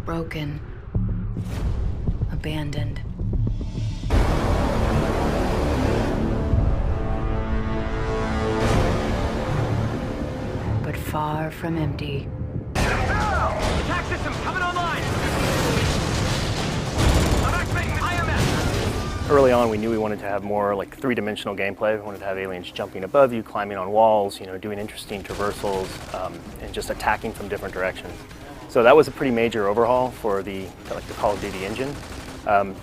broken, abandoned. But far from empty. Attack system coming online! I'm activating IMS! Early on, we knew we wanted to have more like three-dimensional gameplay. We wanted to have aliens jumping above you, climbing on walls, doing interesting traversals, and just attacking from different directions. So that was a pretty major overhaul for the Call of Duty engine.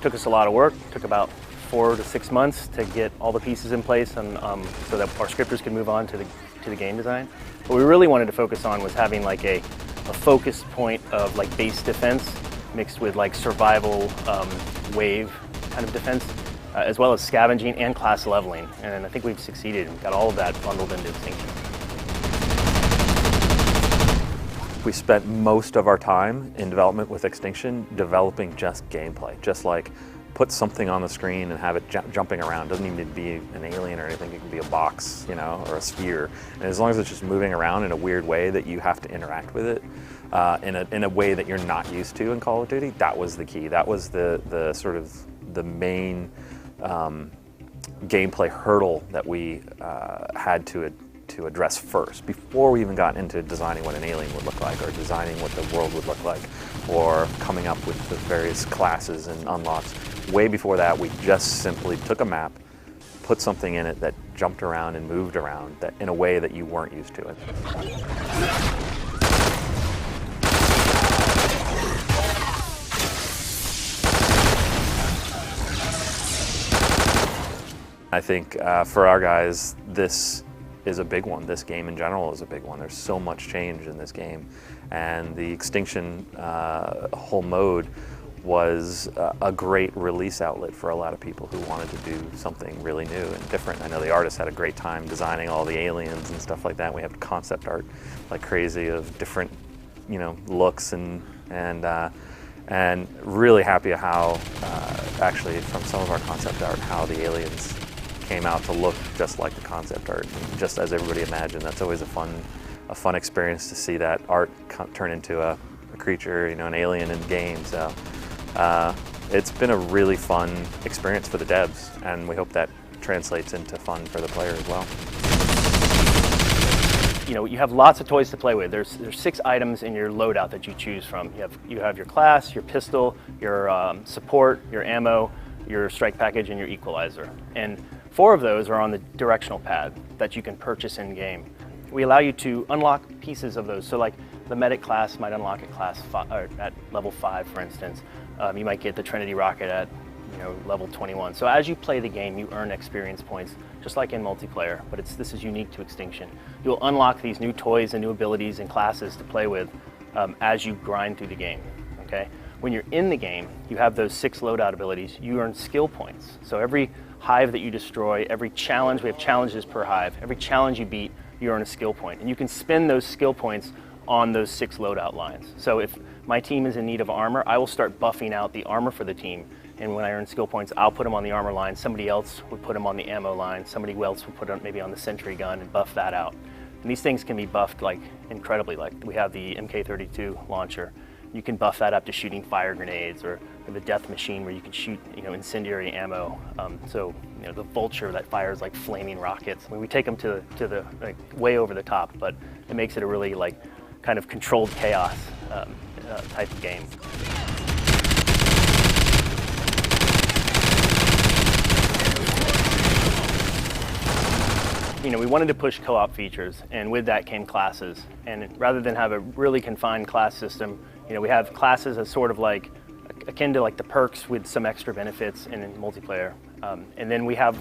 Took us a lot of work. Took about 4 to 6 months to get all the pieces in place, and so that our scripters could move on to the game design. What we really wanted to focus on was having like a focus point of like base defense mixed with like survival wave kind of defense, as well as scavenging and class leveling. And I think we've succeeded and got all of that bundled into Extinction. We spent most of our time in development with Extinction developing just gameplay, just like put something on the screen and have it jumping around. It doesn't even need to be an alien or anything. It can be a box, or a sphere. And as long as it's just moving around in a weird way that you have to interact with it in a way that you're not used to in Call of Duty, that was the key. That was the sort of the main gameplay hurdle that we had to address first, before we even got into designing what an alien would look like, or designing what the world would look like, or coming up with the various classes and unlocks. Way before that, we just simply took a map, put something in it that jumped around and moved around in a way that you weren't used to it. I think for our guys, this is a big one. This game in general is a big one. There's so much change in this game, and the Extinction whole mode was a great release outlet for a lot of people who wanted to do something really new and different. I know the artists had a great time designing all the aliens and stuff like that. We have concept art like crazy of different, looks and really happy how actually from some of our concept art how the aliens came out to look just like the concept art, just as everybody imagined. That's always a fun experience to see that art turn into a creature, an alien in game. So it's been a really fun experience for the devs, and we hope that translates into fun for the player as well. You have lots of toys to play with. There's 6 items in your loadout that you choose from. You have your class, your pistol, your support, your ammo, your strike package, and your equalizer. And 4 of those are on the directional pad that you can purchase in game. We allow you to unlock pieces of those. So like the medic class might unlock at level 5, for instance. You might get the Trinity rocket at level 21. So as you play the game, you earn experience points, just like in multiplayer, but this is unique to Extinction. You'll unlock these new toys and new abilities and classes to play with as you grind through the game, okay? When you're in the game, you have those 6 loadout abilities. You earn skill points. So every hive that you destroy, every challenge, we have challenges per hive, every challenge you beat, you earn a skill point. And you can spend those skill points on those 6 loadout lines. So if my team is in need of armor, I will start buffing out the armor for the team. And when I earn skill points, I'll put them on the armor line. Somebody else would put them on the ammo line. Somebody else would put them maybe on the sentry gun and buff that out. And these things can be buffed like incredibly. Like we have the MK32 launcher. You can buff that up to shooting fire grenades, or the death machine where you can shoot incendiary ammo. So the vulture that fires like flaming rockets. I mean, we take them to the way over the top, but it makes it a really kind of controlled chaos type of game. We wanted to push co-op features, and with that came classes. And rather than have a really confined class system, we have classes as sort of like akin to like the perks with some extra benefits in multiplayer. And then we have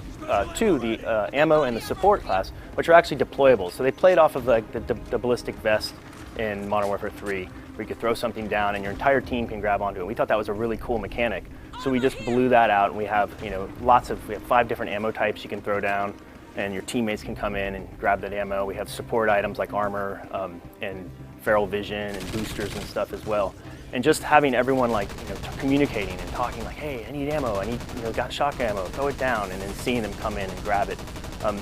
2, the ammo and the support class, which are actually deployable. So they played off of the ballistic vest in Modern Warfare 3, where you could throw something down and your entire team can grab onto it. We thought that was a really cool mechanic. So we just blew that out, and we have we have 5 different ammo types you can throw down, and your teammates can come in and grab that ammo. We have support items like armor and feral vision and boosters and stuff as well. And just having everyone communicating and talking like, hey, I need ammo, I need, got shock ammo, throw it down, and then seeing them come in and grab it.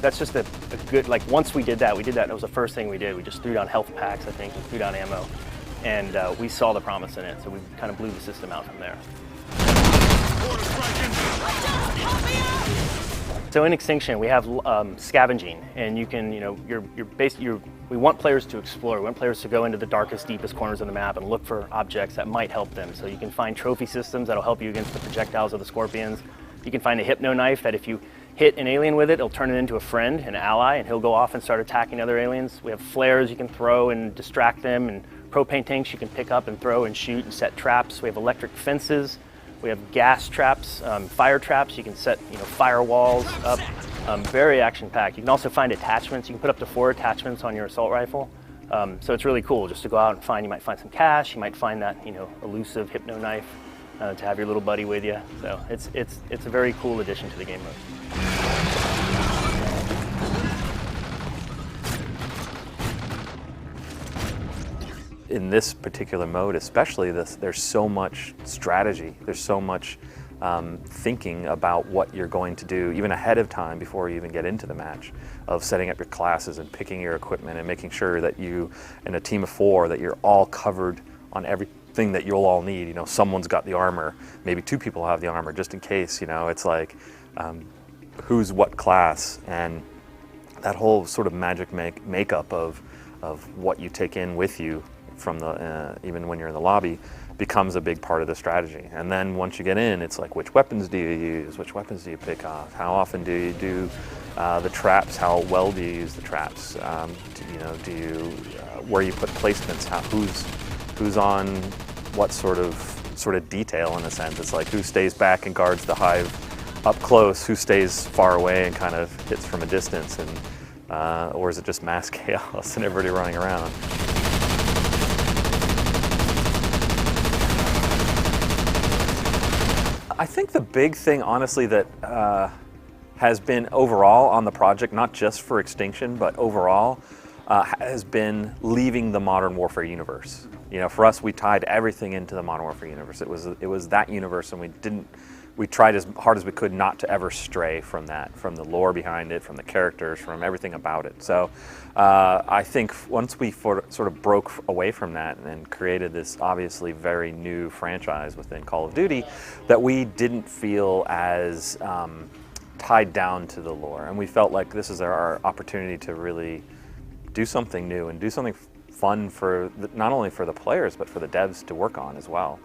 That's just a good, once we did that, it was the first thing we did. We just threw down health packs, I think, and threw down ammo. and we saw the promise in it, so we kind of blew the system out from there. So in Extinction, we have scavenging, and you can, we want players to explore. We want players to go into the darkest, deepest corners of the map and look for objects that might help them. So you can find trophy systems that'll help you against the projectiles of the scorpions. You can find a hypno knife that if you hit an alien with it, it'll turn it into a friend, an ally, and he'll go off and start attacking other aliens. We have flares you can throw and distract them, and propane tanks you can pick up and throw and shoot and set traps. We have electric fences. We have gas traps, fire traps. You can set firewalls up. Very action-packed. You can also find attachments. You can put up to 4 attachments on your assault rifle. So it's really cool just to go out and find. You might find some cash. You might find that elusive hypno knife to have your little buddy with you. So it's a very cool addition to the game mode. In this particular mode, especially there's so much strategy. There's so much thinking about what you're going to do, even ahead of time before you even get into the match, of setting up your classes and picking your equipment and making sure that you, in a team of 4, that you're all covered on everything that you'll all need. Someone's got the armor, maybe 2 people have the armor, just in case. It's like who's what class, and that whole sort of magic makeup of what you take in with you from the even when you're in the lobby becomes a big part of the strategy. And then once you get in, it's like, which weapons do you use? Which weapons do you pick off? How often do you do the traps? How well do you use the traps? Do you where you put placements? Who's on what sort of detail, in a sense? It's like, who stays back and guards the hive up close? Who stays far away and kind of hits from a distance? And or is it just mass chaos and everybody running around? I think the big thing, honestly, that has been overall on the project, not just for Extinction, but overall, has been leaving the Modern Warfare universe. For us, we tied everything into the Modern Warfare universe. It was that universe, and we tried as hard as we could not to ever stray from that, from the lore behind it, from the characters, from everything about it. So I think once we sort of broke away from that and created this obviously very new franchise within Call of Duty, that we didn't feel as tied down to the lore. And we felt like this is our opportunity to really do something new and do something fun for not only for the players, but for the devs to work on as well.